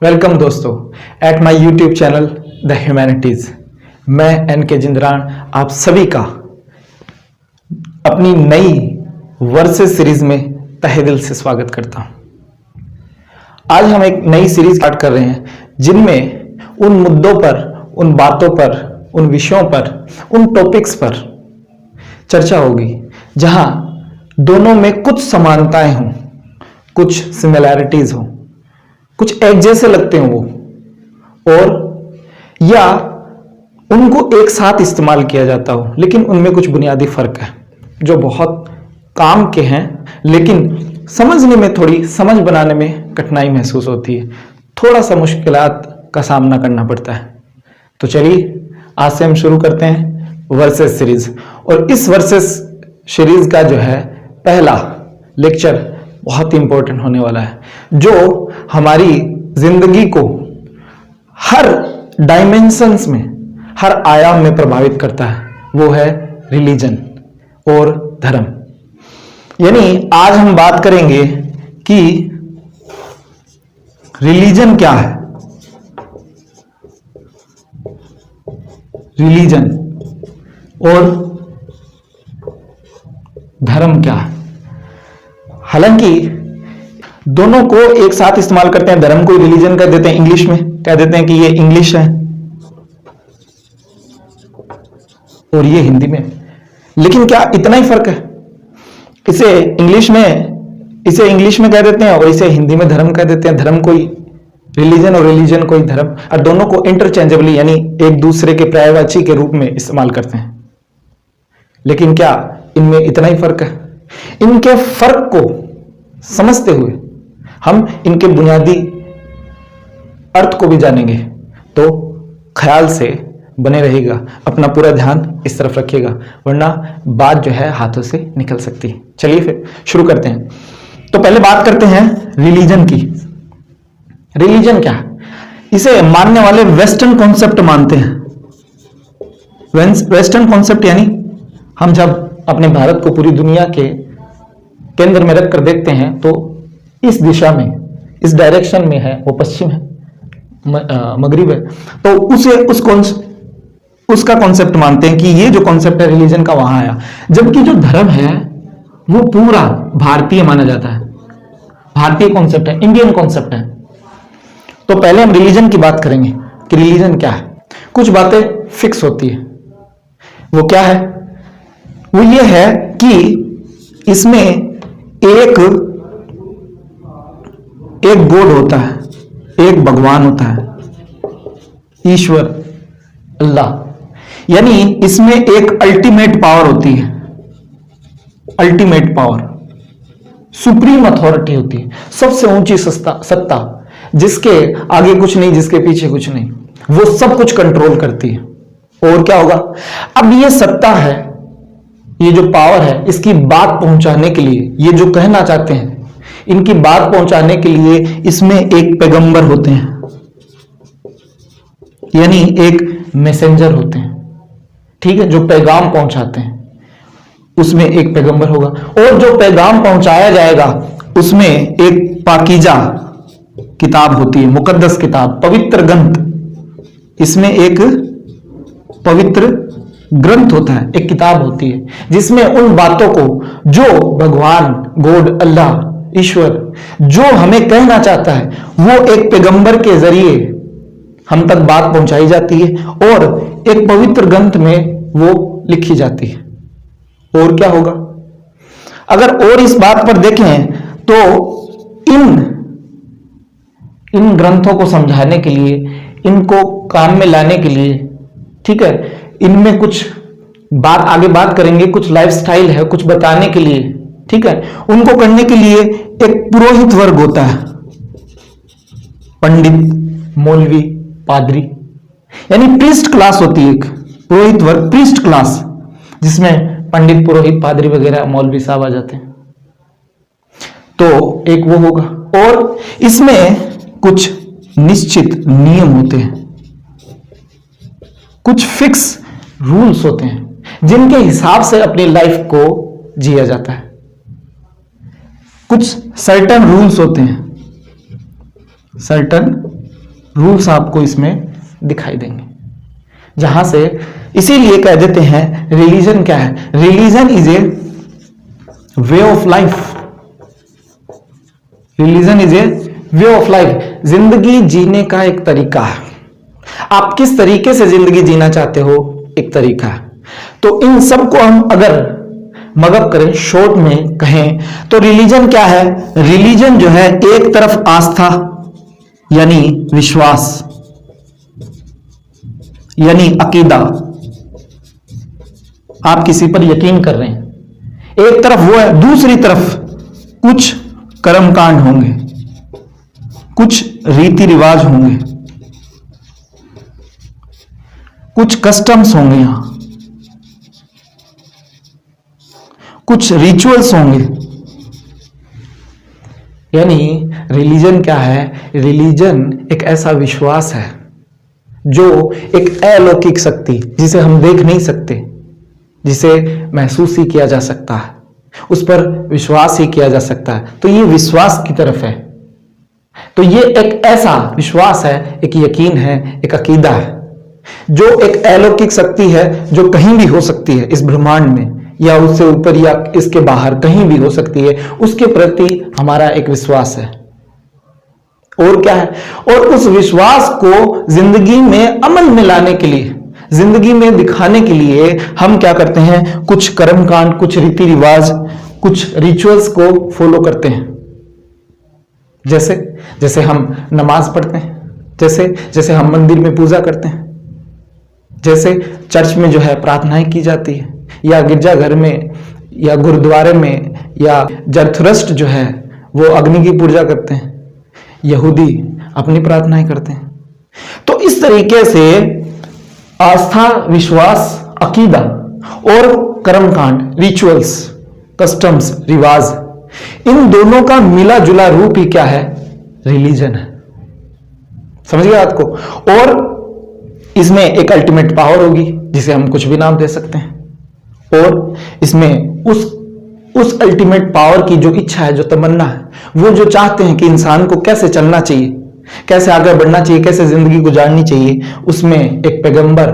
Welcome दोस्तों at my YouTube channel the humanities. मैं N K Jindran आप सभी का अपनी नई वर्सेस सीरीज में तहे दिल से स्वागत करता हूं। आज हम एक नई सीरीज स्टार्ट कर रहे हैं जिनमें उन मुद्दों पर, उन बातों पर, उन विषयों पर, उन टॉपिक्स पर चर्चा होगी जहां दोनों में कुछ समानताएं हों, कुछ सिमिलैरिटीज हों, कुछ एक जैसे लगते हैं वो, और या उनको एक साथ इस्तेमाल किया जाता हो, लेकिन उनमें कुछ बुनियादी फर्क है जो बहुत काम के हैं, लेकिन समझने में, थोड़ी समझ बनाने में कठिनाई महसूस होती है, थोड़ा सा मुश्किलात का सामना करना पड़ता है। तो चलिए आज से हम शुरू करते हैं वर्सेस सीरीज। और इस वर्सेस सीरीज का जो है पहला लेक्चर बहुत इंपॉर्टेंट होने वाला है, जो हमारी जिंदगी को हर डायमेंशंस में, हर आयाम में प्रभावित करता है। वो है रिलीजन और धर्म। यानी आज हम बात करेंगे कि रिलीजन क्या है, रिलीजन और धर्म क्या है। हालांकि दोनों को एक साथ इस्तेमाल करते हैं। धर्म को रिलीजन कह देते हैं, इंग्लिश में कह देते हैं कि ये इंग्लिश है, और ये हिंदी में। लेकिन क्या इतना ही फर्क है? इसे इंग्लिश में कह देते हैं और इसे हिंदी में धर्म कह देते हैं। धर्म कोई रिलीजन और रिलीजन कोई धर्म, और दोनों को इंटरचेंजेबली यानी एक दूसरे के पर्यायवाची के रूप में इस्तेमाल करते हैं। लेकिन क्या इनमें इतना ही फर्क है? इनके फर्क को समझते हुए हम इनके बुनियादी अर्थ को भी जानेंगे। तो ख्याल से बने रहेगा, अपना पूरा ध्यान इस तरफ रखिएगा, वरना बात जो है हाथों से निकल सकती है। चलिए फिर शुरू करते हैं। तो पहले बात करते हैं रिलीजन की। रिलीजन क्या है? इसे मानने वाले वेस्टर्न कॉन्सेप्ट मानते हैं। वेस्टर्न कॉन्सेप्ट यानी हम जब अपने भारत को पूरी दुनिया के केंद्र में रखकर देखते हैं तो इस दिशा में, इस डायरेक्शन में है, वो पश्चिम है, मगरिब है, तो उसका कॉन्सेप्ट मानते हैं कि ये जो कॉन्सेप्ट है रिलीजन का वहां आया। जबकि जो धर्म है वो पूरा भारतीय माना जाता है, भारतीय कॉन्सेप्ट है, इंडियन कॉन्सेप्ट है। तो पहले हम रिलीजन की बात करेंगे कि रिलीजन क्या है। कुछ बातें फिक्स होती है। वो क्या है? वो ये है कि इसमें एक गॉड होता है, एक भगवान होता है, ईश्वर, अल्लाह। यानी इसमें एक अल्टीमेट पावर होती है, अल्टीमेट पावर, सुप्रीम अथॉरिटी होती है, सबसे ऊंची सत्ता, जिसके आगे कुछ नहीं, जिसके पीछे कुछ नहीं, वो सब कुछ कंट्रोल करती है। और क्या होगा? अब ये सत्ता है, ये जो पावर है, इसकी बात पहुंचाने के लिए, ये जो कहना चाहते हैं, इनकी बात पहुंचाने के लिए इसमें एक पैगंबर होते हैं, यानी एक मैसेंजर होते हैं, ठीक है, जो पैगाम पहुंचाते हैं। उसमें एक पैगंबर होगा, और जो पैगाम पहुंचाया जाएगा उसमें एक पाकीजा किताब होती है, मुकद्दस किताब, पवित्र ग्रंथ। इसमें एक पवित्र ग्रंथ होता है, एक किताब होती है, जिसमें उन बातों को जो भगवान, गॉड, अल्लाह, ईश्वर जो हमें कहना चाहता है, वो एक पैगंबर के जरिए हम तक बात पहुंचाई जाती है, और एक पवित्र ग्रंथ में वो लिखी जाती है। और क्या होगा? अगर और इस बात पर देखें तो इन ग्रंथों को समझाने के लिए, इनको काम में लाने के लिए, ठीक है, इनमें कुछ आगे बात करेंगे, कुछ लाइफस्टाइल है, कुछ बताने के लिए, ठीक है, उनको करने के लिए एक पुरोहित वर्ग होता है, पंडित, मौलवी, पादरी, यानी प्रीस्ट क्लास होती है, एक पुरोहित वर्ग, प्रीस्ट क्लास, जिसमें पंडित, पुरोहित, पादरी वगैरह, मौलवी साहब आ जाते हैं। तो एक वो होगा, और इसमें कुछ निश्चित नियम होते हैं, कुछ फिक्स रूल्स होते हैं, जिनके हिसाब से अपनी लाइफ को जिया जाता है। कुछ सर्टन रूल्स होते हैं, सर्टन रूल्स आपको इसमें दिखाई देंगे, जहां से इसीलिए कह देते हैं रिलीजन क्या है? Religion is a way of life. Religion is a way of life, जिंदगी जीने का एक तरीका है। आप किस तरीके से जिंदगी जीना चाहते हो, एक तरीका है। तो इन सब को हम अगर मगअप करें, शॉर्ट में कहें तो रिलीजन क्या है? रिलीजन जो है एक तरफ आस्था यानी विश्वास यानी अकीदा, आप किसी पर यकीन कर रहे हैं, एक तरफ वो है। दूसरी तरफ कुछ कर्मकांड होंगे, कुछ रीति रिवाज होंगे, कुछ कस्टम्स होंगे, यहां कुछ रिचुअल्स होंगे। यानी रिलीजन क्या है? रिलीजन एक ऐसा विश्वास है जो एक अलौकिक शक्ति, जिसे हम देख नहीं सकते, जिसे महसूस ही किया जा सकता है, उस पर विश्वास ही किया जा सकता है, तो ये विश्वास की तरफ है। तो ये एक ऐसा विश्वास है, एक यकीन है, एक अकीदा है, जो एक अलौकिक शक्ति है जो कहीं भी हो सकती है इस ब्रह्मांड में, या उससे ऊपर या इसके बाहर कहीं भी हो सकती है, उसके प्रति हमारा एक विश्वास है। और क्या है? और उस विश्वास को जिंदगी में अमल में लाने के लिए, जिंदगी में दिखाने के लिए हम क्या करते हैं? कुछ कर्मकांड, कुछ रीति रिवाज, कुछ रिचुअल्स को फॉलो करते हैं। जैसे हम नमाज पढ़ते हैं, जैसे हम मंदिर में पूजा करते हैं, जैसे चर्च में जो है प्रार्थनाएं की जाती है, या गिरजाघर में या गुरुद्वारे में, या जरथुरस्ट जो है वो अग्नि की पूजा करते हैं, यहूदी अपनी प्रार्थनाएं करते हैं। तो इस तरीके से आस्था, विश्वास, अकीदा और कर्मकांड, रिचुअल्स, कस्टम्स, रिवाज, इन दोनों का मिला जुला रूप ही क्या है? रिलीजन है। समझ गए बात को? और इसमें एक अल्टीमेट पावर होगी जिसे हम कुछ भी नाम दे सकते हैं, और इसमें उस अल्टीमेट पावर की जो इच्छा है, जो तमन्ना है, वो जो चाहते हैं कि इंसान को कैसे चलना चाहिए, कैसे आगे बढ़ना चाहिए, कैसे जिंदगी गुजारनी चाहिए, उसमें एक पैगंबर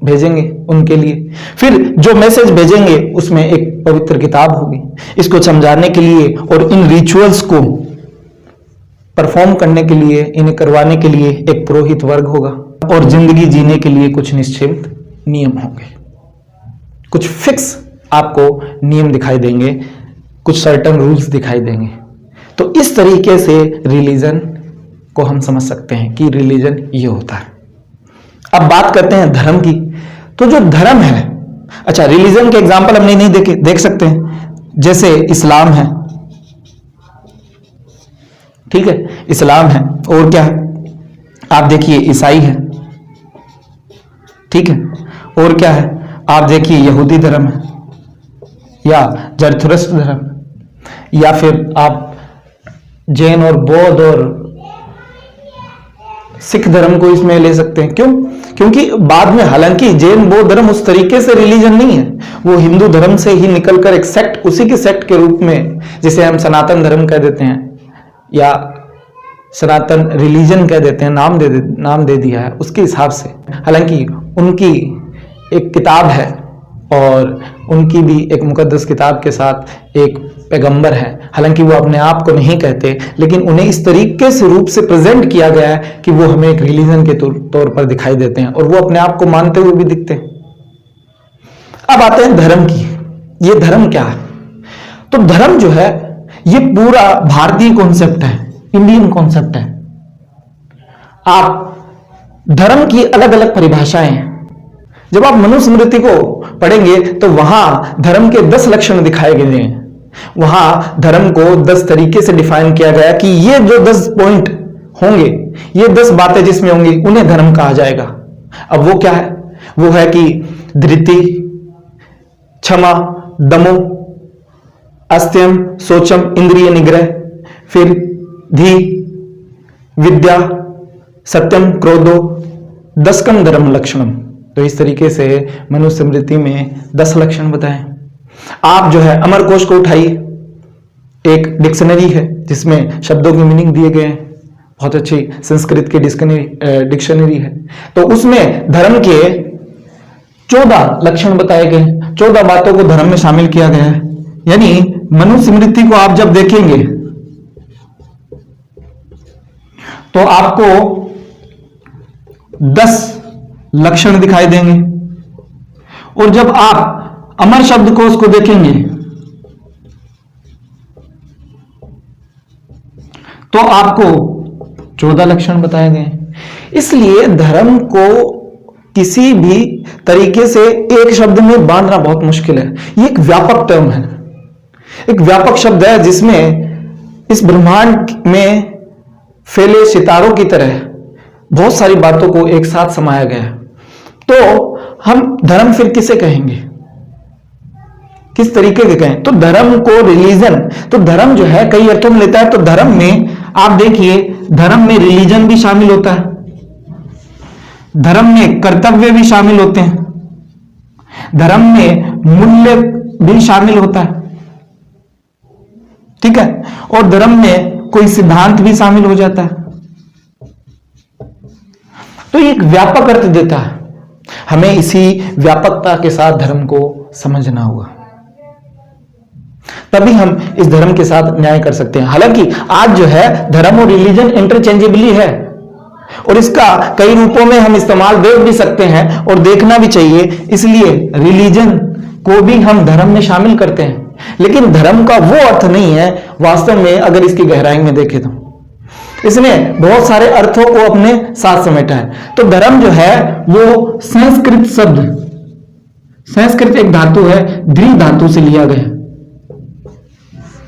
भेजेंगे उनके लिए। फिर जो मैसेज भेजेंगे उसमें एक पवित्र किताब होगी इसको समझाने के लिए, और इन रिचुअल्स को परफॉर्म करने के लिए, इन्हें करवाने के लिए एक पुरोहित वर्ग होगा, और जिंदगी जीने के लिए कुछ निश्चित नियम होंगे, कुछ फिक्स आपको नियम दिखाई देंगे, कुछ सर्टन रूल्स दिखाई देंगे। तो इस तरीके से रिलीजन को हम समझ सकते हैं कि रिलीजन ये होता है। अब बात करते हैं धर्म की। तो जो धर्म है, अच्छा, रिलीजन के एग्जाम्पल हमने नहीं देख सकते हैं, जैसे इस्लाम है, ठीक है, इस्लाम है, और क्या है? आप देखिए ईसाई है, ठीक है, और क्या है? आप देखिए यहूदी धर्म है, या जरथुरस्ट धर्म, या फिर आप जैन और बौद्ध और सिख धर्म को इसमें ले सकते हैं। क्यों? क्योंकि बाद में, हालांकि जैन बौद्ध धर्म उस तरीके से रिलीजन नहीं है, वो हिंदू धर्म से ही निकलकर एक सेक्ट, उसी के सेक्ट के रूप में, जिसे हम सनातन धर्म कह देते हैं या सनातन रिलीजन कह देते हैं, नाम दे दिया है उसके हिसाब से। हालांकि उनकी एक किताब है, और उनकी भी एक मुकद्दस किताब के साथ एक पैगंबर है। हालांकि वो अपने आप को नहीं कहते, लेकिन उन्हें इस तरीके से रूप से प्रेजेंट किया गया है कि वो हमें एक रिलीजन के तौर पर दिखाई देते हैं, और वो अपने आप को मानते हुए भी दिखते हैं। अब आते हैं धर्म की। ये धर्म क्या है? तो धर्म जो है ये पूरा भारतीय कॉन्सेप्ट है, इंडियन कॉन्सेप्ट है। आप धर्म की अलग अलग परिभाषाएं हैं। जब आप मनुस्मृति को पढ़ेंगे तो वहां धर्म के 10 लक्षण दिखाए गए हैं। वहां धर्म को 10 तरीके से डिफाइन किया गया कि ये जो 10 पॉइंट होंगे, ये 10 बातें जिसमें होंगी, उन्हें धर्म कहा जाएगा। अब वो क्या है? वो है कि धृति, क्षमा, दमो, अस्त्यम, शोचम, इंद्रिय निग्रह, फिर धी, विद्या, सत्यम, क्रोधो, 10कम धर्म लक्षणम। तो इस तरीके से मनुस्मृति में 10 लक्षण बताएं। आप जो है अमरकोश को उठाइए, एक डिक्शनरी है जिसमें शब्दों की मीनिंग दिए गए हैं, बहुत अच्छी संस्कृत की डिक्शनरी है। तो उसमें धर्म के 14 लक्षण बताए गए, 14 बातों को धर्म में शामिल किया गया है। यानी मनुस्मृति को आप जब देखेंगे तो आपको 10 लक्षण दिखाई देंगे, और जब आप अमर शब्द कोश को देखेंगे तो आपको 14 लक्षण बताए गए। इसलिए धर्म को किसी भी तरीके से एक शब्द में बांधना बहुत मुश्किल है। ये एक व्यापक टर्म है, एक व्यापक शब्द है जिसमें इस ब्रह्मांड में फैले सितारों की तरह बहुत सारी बातों को एक साथ समाया गया है। तो हम धर्म फिर किसे कहेंगे, किस तरीके के कहें? तो धर्म को रिलीजन, तो धर्म जो है कई अर्थों में लेता है। तो धर्म में आप देखिए, धर्म में रिलीजन भी शामिल होता है, धर्म में कर्तव्य भी शामिल होते हैं, धर्म में मूल्य भी शामिल होता है, ठीक है, और धर्म में कोई सिद्धांत भी शामिल हो जाता है। तो ये एक व्यापक अर्थ देता है। हमें इसी व्यापकता के साथ धर्म को समझना होगा, तभी हम इस धर्म के साथ न्याय कर सकते हैं। हालांकि आज जो है धर्म और रिलीजन इंटरचेंजेबली है, और इसका कई रूपों में हम इस्तेमाल देख भी सकते हैं और देखना भी चाहिए। इसलिए रिलीजन को भी हम धर्म में शामिल करते हैं, लेकिन धर्म का वो अर्थ नहीं है वास्तव में। अगर इसकी गहराई में देखें तो इसने बहुत सारे अर्थों को अपने साथ समेटा है। तो धर्म जो है वो संस्कृत शब्द, संस्कृत एक धातु है, द्वि धातु से लिया गया।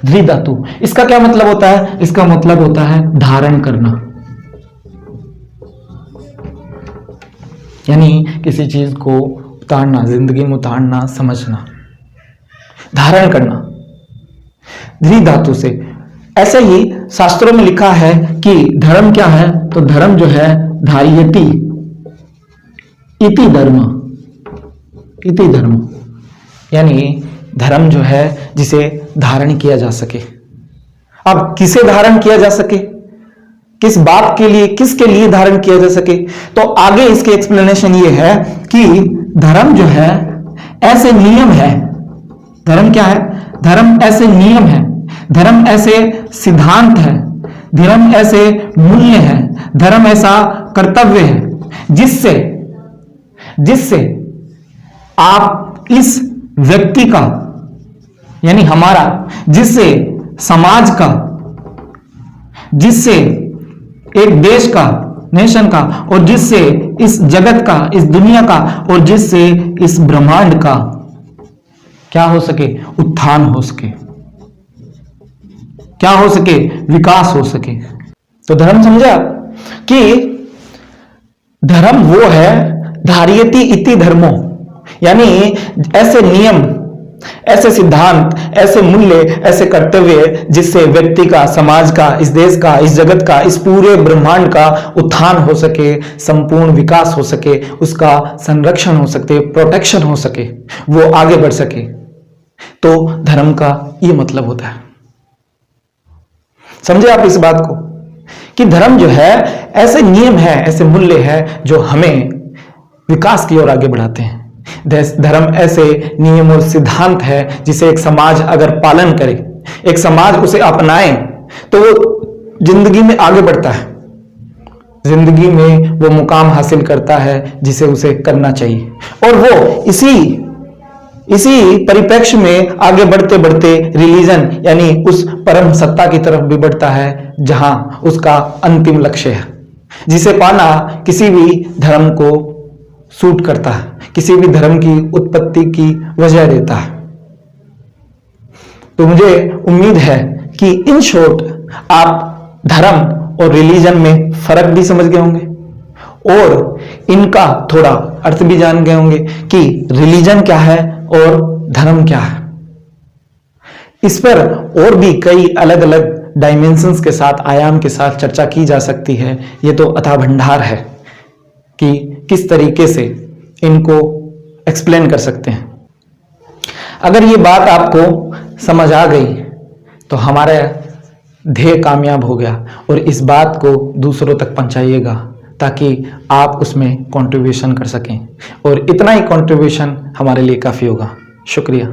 द्वि धातु, इसका क्या मतलब होता है? इसका मतलब होता है धारण करना, यानी किसी चीज को उतारना, जिंदगी में उतारना, समझना, धारण करना, द्वि धातु से। ऐसे ही शास्त्रों में लिखा है कि धर्म क्या है? तो धर्म जो है धार्यति इति धर्म, इति धर्म, यानी धर्म जो है जिसे धारण किया जा सके। अब किसे धारण किया जा सके, किस बात के लिए, किसके लिए धारण किया जा सके? तो आगे इसके एक्सप्लेनेशन ये है कि धर्म जो है ऐसे नियम है। धर्म क्या है? धर्म ऐसे नियम है, धर्म ऐसे सिद्धांत है, धर्म ऐसे मूल्य है, धर्म ऐसा कर्तव्य है जिससे आप इस व्यक्ति का, यानी हमारा, जिससे समाज का, जिससे एक देश का, नेशन का, और जिससे इस जगत का, इस दुनिया का, और जिससे इस ब्रह्मांड का क्या हो सके? उत्थान हो सके, क्या हो सके? विकास हो सके। तो धर्म समझा कि धर्म वो है धार्यति इति धर्मो, यानी ऐसे नियम, ऐसे सिद्धांत, ऐसे मूल्य, ऐसे कर्तव्य जिससे व्यक्ति का, समाज का, इस देश का, इस जगत का, इस पूरे ब्रह्मांड का उत्थान हो सके, संपूर्ण विकास हो सके, उसका संरक्षण हो सके, प्रोटेक्शन हो सके, वो आगे बढ़ सके। तो धर्म का ये मतलब होता है। समझे आप इस बात को कि धर्म जो है ऐसे नियम है, ऐसे मूल्य है जो हमें विकास की ओर आगे बढ़ाते हैं। धर्म ऐसे नियम और सिद्धांत है जिसे एक समाज अगर पालन करे, एक समाज उसे अपनाए, तो वो जिंदगी में आगे बढ़ता है, जिंदगी में वो मुकाम हासिल करता है जिसे उसे करना चाहिए। और वो इसी परिप्रेक्ष्य में आगे बढ़ते बढ़ते रिलीजन, यानी उस परम सत्ता की तरफ भी बढ़ता है जहां उसका अंतिम लक्ष्य है, जिसे पाना किसी भी धर्म को सूट करता है, किसी भी धर्म की उत्पत्ति की वजह देता है। तो मुझे उम्मीद है कि इन शॉर्ट आप धर्म और रिलीजन में फर्क भी समझ गए होंगे और इनका थोड़ा अर्थ भी जान गए होंगे कि रिलीजन क्या है और धर्म क्या है। इस पर और भी कई अलग अलग डायमेंशंस के साथ, आयाम के साथ चर्चा की जा सकती है। ये तो अथाह भंडार है कि किस तरीके से इनको एक्सप्लेन कर सकते हैं। अगर ये बात आपको समझ आ गई तो हमारे ध्येय कामयाब हो गया और इस बात को दूसरों तक पहुंचाइएगा ताकि आप उसमें कंट्रीब्यूशन कर सकें, और इतना ही कंट्रीब्यूशन हमारे लिए काफ़ी होगा। शुक्रिया।